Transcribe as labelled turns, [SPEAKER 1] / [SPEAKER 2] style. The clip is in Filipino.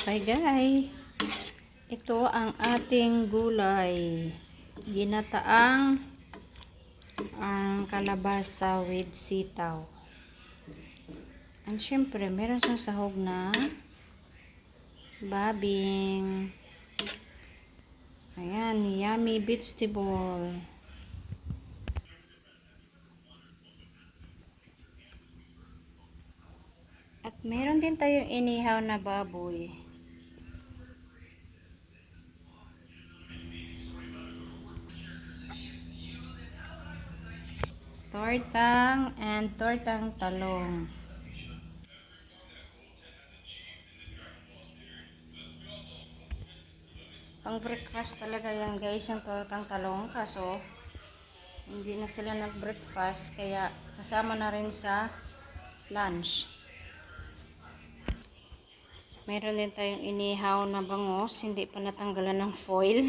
[SPEAKER 1] Hi guys, ito ang ating gulay, ginataang ang kalabasa with sitaw. And syempre meron siyang sahog na babing. Ayan, yummy vegetable. At meron din tayong inihaw na baboy. Tortang talong. Pang breakfast talaga yan guys, yung tortang talong. Kaso hindi na sila nag-breakfast kaya kasama na rin sa lunch. Meron din tayong inihaw na bangus, hindi pa natanggalan ng foil.